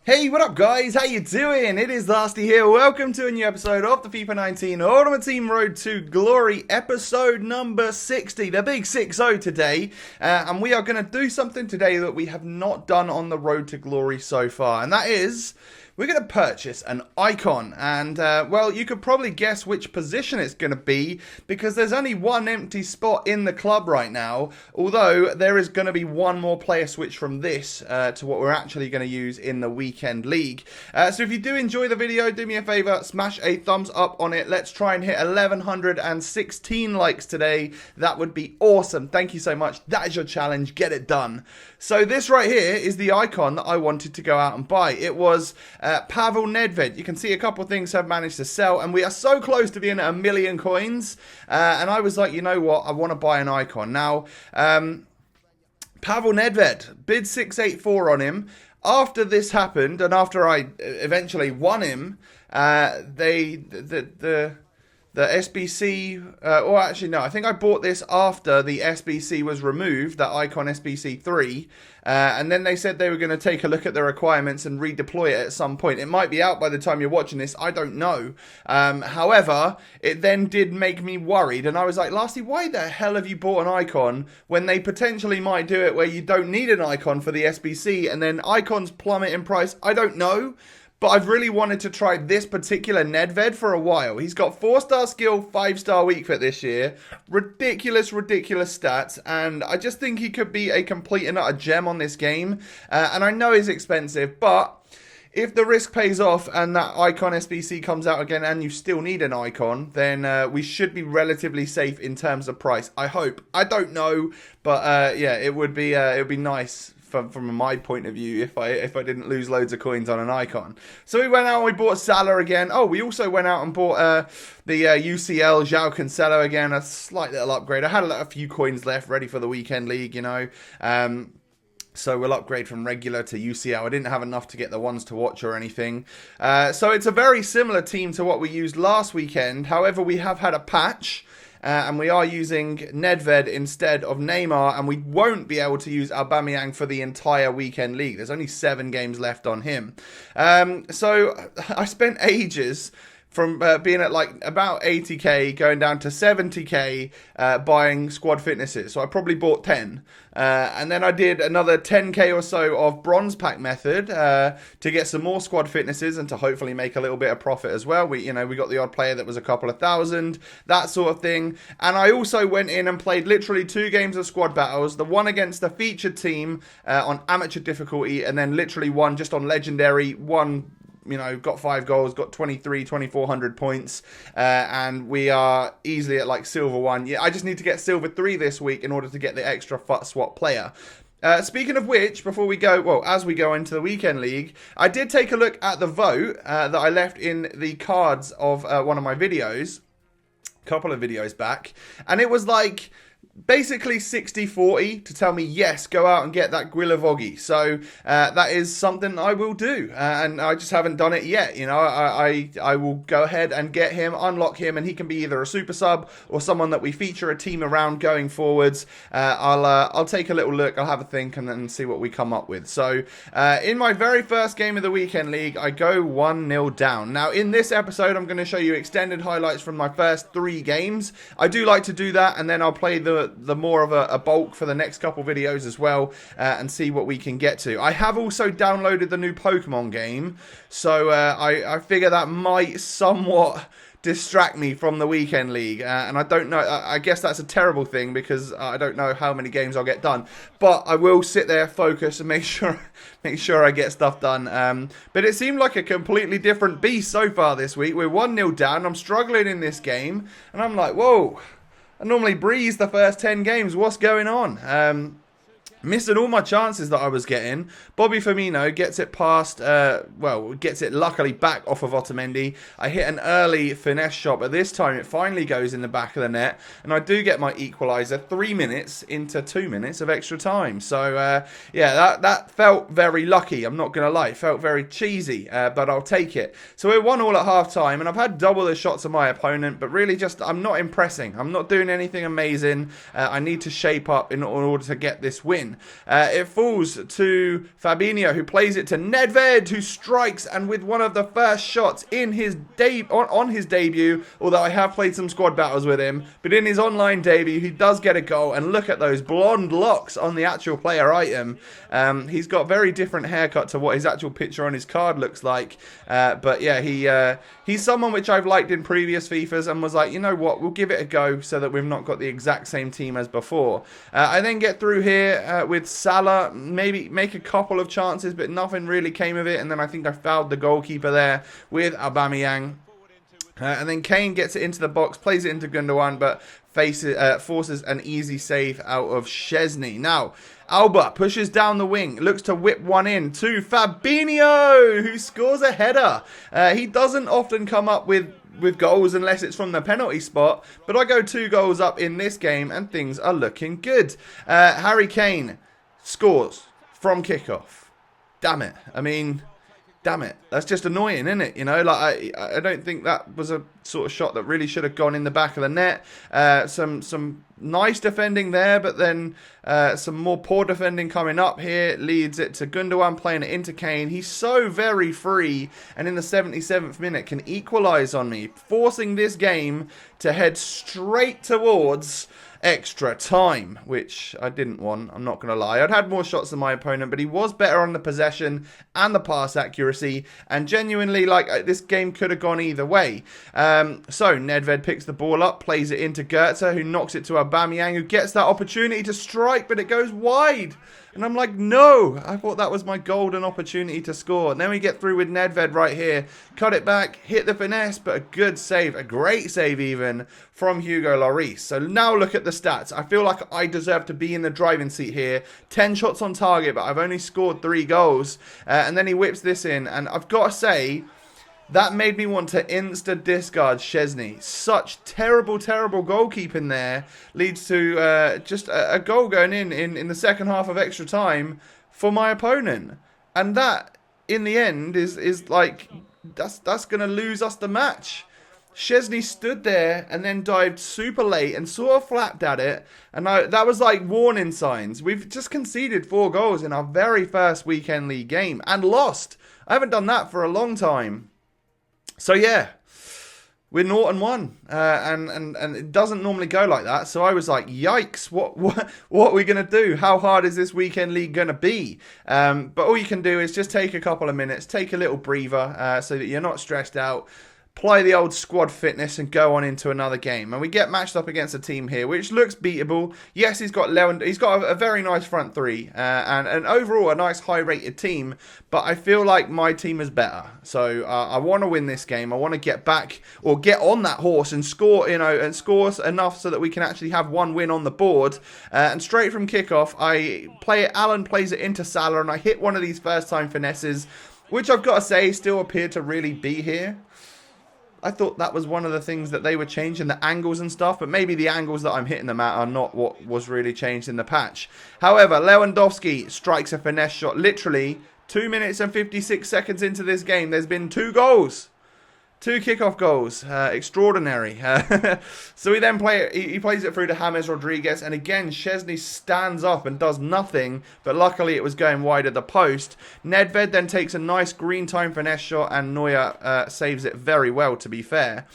Hey, what up guys? How you doing? It is Lasty here. Welcome to a new episode of the FIFA 19 Ultimate Team Road to Glory, episode number 60, the big 6-0 today. And we are going to do something today that we have not done on the Road to Glory so far. And that is, we're going to purchase an icon. And, well, you could probably guess which position it's going to be because there's only one empty spot in the club right now. Although, there is going to be one more player switch from this to what we're actually going to use in the weekend league. So if you do enjoy the video, do me a favour, smash a thumbs up on it. Let's try and hit 1116 likes today. That would be awesome. Thank you so much. That is your challenge. Get it done. So this right here is the icon that I wanted to go out and buy. It was Pavel Nedved. You can see a couple of things have managed to sell, and we are so close to being at 1 million coins. And I was like, you know what? I want to buy an icon. Now, Pavel Nedved, bid 684 on him. After this happened, and after I eventually won him, the SBC, or actually no, I think I bought this after the SBC was removed, that icon SBC 3, and then they said they were going to take a look at the requirements and redeploy it at some point. It might be out by the time you're watching this, I don't know. However, it then did make me worried, and I was like, Lasty, why the hell have you bought an icon when they potentially might do it where you don't need an icon for the SBC, and then icons plummet in price? I don't know. But I've really wanted to try this particular Nedved for a while. He's got 4-star skill, 5-star weak foot this year. Ridiculous stats. And I just think he could be a complete and utter gem on this game. And I know he's expensive, but if the risk pays off and that icon SBC comes out again and you still need an icon, then we should be relatively safe in terms of price. I hope. I don't know, but yeah, it would be nice from my point of view if I didn't lose loads of coins on an icon. So we went out and we bought Salah again. Oh, we also went out and bought the UCL João Cancelo again, a slight little upgrade. I had a few coins left ready for the weekend league, you know. So we'll upgrade from regular to UCL. I didn't have enough to get the ones to watch or anything. So it's a very similar team to what we used last weekend. However, we have had a patch. And we are using Nedved instead of Neymar, and we won't be able to use Aubameyang for the entire weekend league. There's only 7 games left on him. So I spent ages from being at like about 80k going down to 70k buying squad fitnesses. So I probably bought 10. And then I did another 10k or so of bronze pack method to get some more squad fitnesses and to hopefully make a little bit of profit as well. We got the odd player that was a couple of thousand, that sort of thing. And I also went in and played literally 2 games of squad battles. The one against the featured team on amateur difficulty, and then literally one just on legendary, one, you know, got 5 goals, got 2,400 points, and we are easily at like silver 1. Yeah, I just need to get silver 3 this week in order to get the extra FUT swap player. Speaking of which, before we go, well, as we go into the weekend league, I did take a look at the vote that I left in the cards of one of my videos, a couple of videos back, and it was like basically 60-40 to tell me, yes, go out and get that Guilavogui. So that is something I will do, and I just haven't done it yet. You know, I will go ahead and get him, unlock him, and he can be either a super sub or someone that we feature a team around going forwards. I'll take a little look, I'll have a think, and then see what we come up with. So in my very first game of the weekend league, I go 1-0 down. Now in this episode, I'm going to show you extended highlights from my first 3 games. I do like to do that, and then I'll play the more of a bulk for the next couple videos as well, and see what we can get to. I have also downloaded the new Pokemon game, so I figure that might somewhat distract me from the weekend league, and I don't know, I guess that's a terrible thing because I don't know how many games I'll get done, but I will sit there, focus, and make sure I get stuff done. But it seemed like a completely different beast so far this week. We're 1-0 down, I'm struggling in this game, and I'm like, whoa, I normally breeze the first 10 games. What's going on? Missing all my chances that I was getting. Bobby Firmino gets it past, gets it luckily back off of Otamendi. I hit an early finesse shot, but this time it finally goes in the back of the net. And I do get my equaliser 3 minutes into 2 minutes of extra time. So, yeah, that felt very lucky. I'm not going to lie. It felt very cheesy, but I'll take it. So we're 1-1 at half-time, and I've had double the shots of my opponent, but really just, I'm not impressing. I'm not doing anything amazing. I need to shape up in order to get this win. possession. It falls to Fabinho, who plays it to Nedved, who strikes, and with one of the first shots in his on his debut, although I have played some squad battles with him, but in his online debut, he does get a goal, and look at those blonde locks on the actual player item. He's got very different haircut to what his actual picture on his card looks like, but yeah, he's someone which I've liked in previous FIFAs and was like, you know what, we'll give it a go so that we've not got the exact same team as before. I then get through here with Salah, maybe make a couple of chances, but nothing really came of it, and then I think I fouled the goalkeeper there with Aubameyang. And then Kane gets it into the box, plays it into Gundogan, but forces an easy save out of Szczesny. Now, Alba pushes down the wing, looks to whip one in to Fabinho, who scores a header. He doesn't often come up with goals unless it's from the penalty spot, but I go 2 goals up in this game and things are looking good. Harry Kane scores from kickoff. Damn it. I mean, damn it. That's just annoying, isn't it? You know, like I don't think that was a sort of shot that really should have gone in the back of the net. Some nice defending there, but then some more poor defending coming up here leads it to Gundogan playing it into Kane. He's so very free, and in the 77th minute can equalise on me, forcing this game to head straight towards extra time, which I didn't want, I'm not going to lie. I'd had more shots than my opponent, but he was better on the possession and the pass accuracy, and genuinely, like, this game could have gone either way. So Nedved picks the ball up, plays it into Goetze, who knocks it to Aubameyang, who gets that opportunity to strike, but it goes wide. And I'm like, no, I thought that was my golden opportunity to score. And then we get through with Nedved right here. Cut it back, hit the finesse, but a good save, a great save even, from Hugo Lloris. So now look at the stats. I feel like I deserve to be in the driving seat here. 10 shots on target, but I've only scored 3 goals. And then he whips this in. And I've got to say, that made me want to insta-discard Szczesny. Such terrible, terrible goalkeeping there leads to just a goal going in the second half of extra time for my opponent. And that, in the end, is like, that's going to lose us the match. Szczesny stood there and then dived super late and sort of flapped at it. And that was like warning signs. We've just conceded 4 goals in our very first weekend league game and lost. I haven't done that for a long time. So yeah, we're 0-1, and it doesn't normally go like that. So I was like, yikes, what are we going to do? How hard is this weekend league going to be? But all you can do is just take a couple of minutes, take a little breather so that you're not stressed out. Apply the old squad fitness and go on into another game. And we get matched up against a team here which looks beatable. Yes, he's got a very nice front three and overall a nice high-rated team. But I feel like my team is better. So I want to win this game. I want to get back or get on that horse and score, and score enough so that we can actually have 1 win on the board. And straight from kickoff, Alan plays it into Salah, and I hit one of these first-time finesses, which I've got to say still appear to really be here. I thought that was one of the things that they were changing, the angles and stuff, but maybe the angles that I'm hitting them at are not what was really changed in the patch. However, Lewandowski strikes a finesse shot. Literally, 2 minutes and 56 seconds into this game, there's been 2 goals. 2 kickoff goals. Extraordinary. So he then plays it through to James Rodriguez, and again, Szczesny stands up and does nothing, but luckily it was going wide of the post. Nedved then takes a nice green time finesse shot, and Neuer saves it very well, to be fair.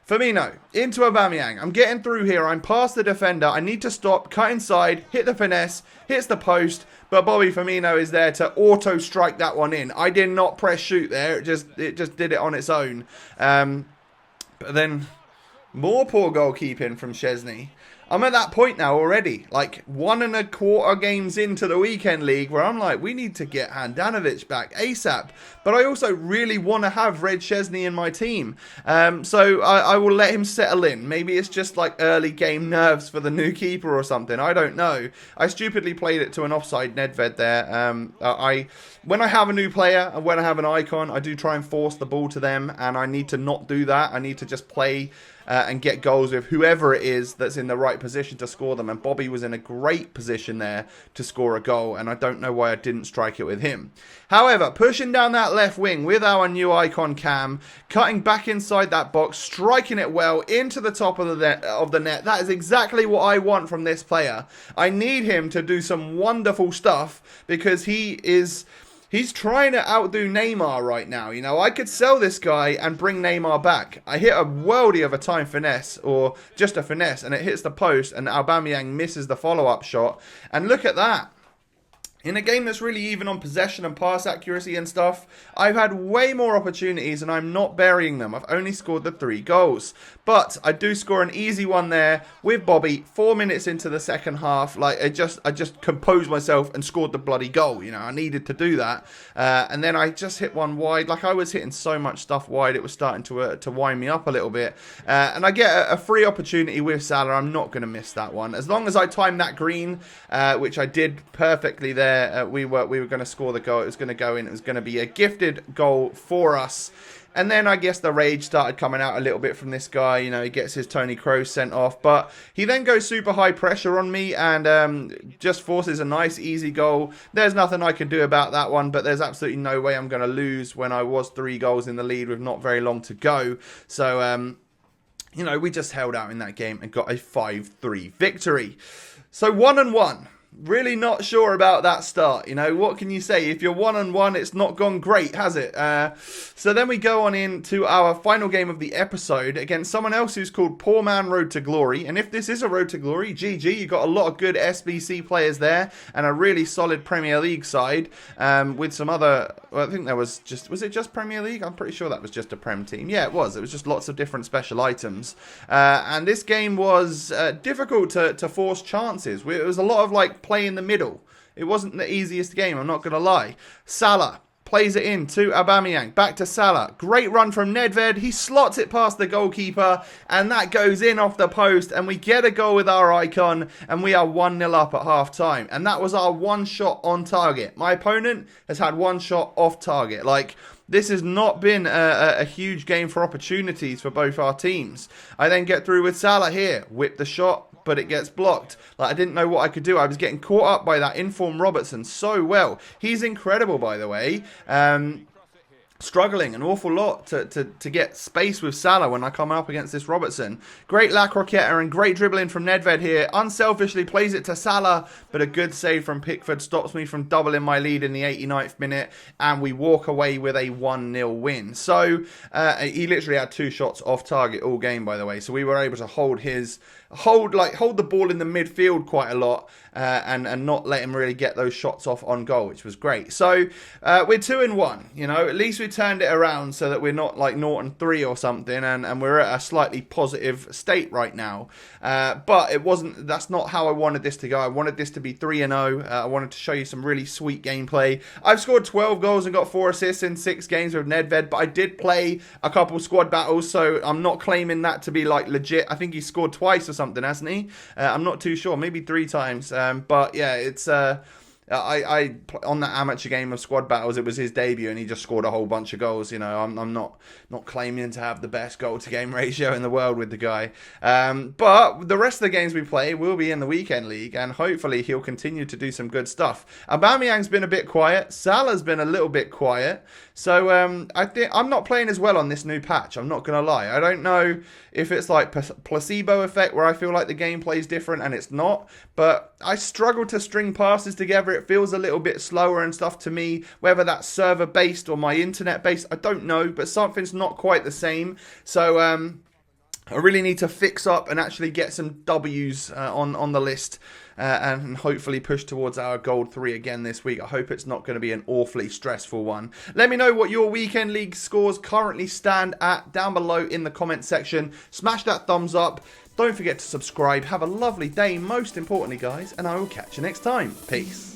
Firmino, into Aubameyang. I'm getting through here. I'm past the defender. I need to stop, cut inside, hit the finesse, hits the post, but Bobby Firmino is there to auto-strike that one in. I did not press shoot there. It just did it on its own. But then more poor goalkeeping from Szczesny. I'm at that point now already, like 1 1/4 games into the weekend league, where I'm like, we need to get Handanovic back ASAP. But I also really want to have Red Szczesny in my team. So I will let him settle in. Maybe it's just like early game nerves for the new keeper or something. I don't know. I stupidly played it to an offside Nedved there. When I have a new player and when I have an icon, I do try and force the ball to them, and I need to not do that. I need to just play and get goals with whoever it is that's in the right position to score them. And Bobby was in a great position there to score a goal, and I don't know why I didn't strike it with him. However, pushing down that left wing with our new icon Cam, cutting back inside that box, striking it well into the top of the net. That is exactly what I want from this player. I need him to do some wonderful stuff because he's trying to outdo Neymar right now. You know, I could sell this guy and bring Neymar back. I hit a worldie of a time finesse, or just a finesse, and it hits the post, and Aubameyang misses the follow-up shot. And look at that. In a game that's really even on possession and pass accuracy and stuff, I've had way more opportunities and I'm not burying them. I've only scored the 3 goals. But I do score an easy one there with Bobby 4 minutes into the second half. Like I just composed myself and scored the bloody goal. You know, I needed to do that. And then I just hit one wide. Like I was hitting so much stuff wide, it was starting to wind me up a little bit. And I get a free opportunity with Salah. I'm not going to miss that one. As long as I time that green, which I did perfectly there. We were going to score the goal. It was going to go in. It was going to be a gifted goal for us. And then I guess the rage started coming out a little bit from this guy. You know, he gets his Tony Kroos sent off. But he then goes super high pressure on me and just forces a nice, easy goal. There's nothing I can do about that one. But there's absolutely no way I'm going to lose when I was 3 goals in the lead with not very long to go. So, you know, we just held out in that game and got a 5-3 victory. So 1-1. Really not sure about that start. You know, what can you say? If you're 1-1, it's not gone great, has it? So then we go on into our final game of the episode against someone else who's called Poor Man Road to Glory. And if this is a Road to Glory, GG, you got a lot of good SBC players there and a really solid Premier League side with some other, well, I think there was it just Premier League? I'm pretty sure that was just a Prem team. Yeah, it was. It was just lots of different special items. And this game was difficult to force chances. It was a lot of like play in the middle. It wasn't the easiest game, I'm not going to lie. Salah plays it in to Aubameyang. Back to Salah. Great run from Nedved. He slots it past the goalkeeper and that goes in off the post and we get a goal with our icon and we are 1-0 up at half time. And that was our 1 shot on target. My opponent has had 1 shot off target. Like, this has not been a huge game for opportunities for both our teams. I then get through with Salah here. Whip the shot, but it gets blocked. Like, I didn't know what I could do. I was getting caught up by that informed Robertson so well. He's incredible, by the way. Struggling an awful lot to get space with Salah when I come up against this Robertson. Great La Croqueta and great dribbling from Nedved here. Unselfishly plays it to Salah, but a good save from Pickford stops me from doubling my lead in the 89th minute, and we walk away with a 1-0 win. So he literally had 2 shots off target all game, by the way. So we were able to hold the ball in the midfield quite a lot and not let him really get those shots off on goal, which was great. So we're 2-1. You know, at least we turned it around so that we're not like 0-3 or something, and we're at a slightly positive state right now. But it wasn't. That's not how I wanted this to go. I wanted this to be 3-0. I wanted to show you some really sweet gameplay. I've scored 12 goals and got 4 assists in 6 games with Nedved, but I did play a couple squad battles, so I'm not claiming that to be like legit. I think he scored twice or something, hasn't he? I'm not too sure. Maybe 3 times. But yeah, it's I on that amateur game of squad battles, it was his debut and he just scored a whole bunch of goals. You know, I'm not claiming to have the best goal to game ratio in the world with the guy. But the rest of the games we play will be in the weekend league, and hopefully he'll continue to do some good stuff. Aubameyang's been a bit quiet. Salah's been a little bit quiet. So I think I'm not playing as well on this new patch. I'm not gonna lie. I don't know if it's like placebo effect where I feel like the gameplay is different and it's not. But I struggle to string passes together. It feels a little bit slower and stuff to me. Whether that's server based or my internet based, I don't know. But something's not quite the same. So I really need to fix up and actually get some W's on the list. And hopefully push towards our gold 3 again this week. I hope it's not going to be an awfully stressful one. Let me know what your weekend league scores currently stand at down below in the comment section. Smash that thumbs up. Don't forget to subscribe. Have a lovely day, most importantly, guys, and I will catch you next time. Peace.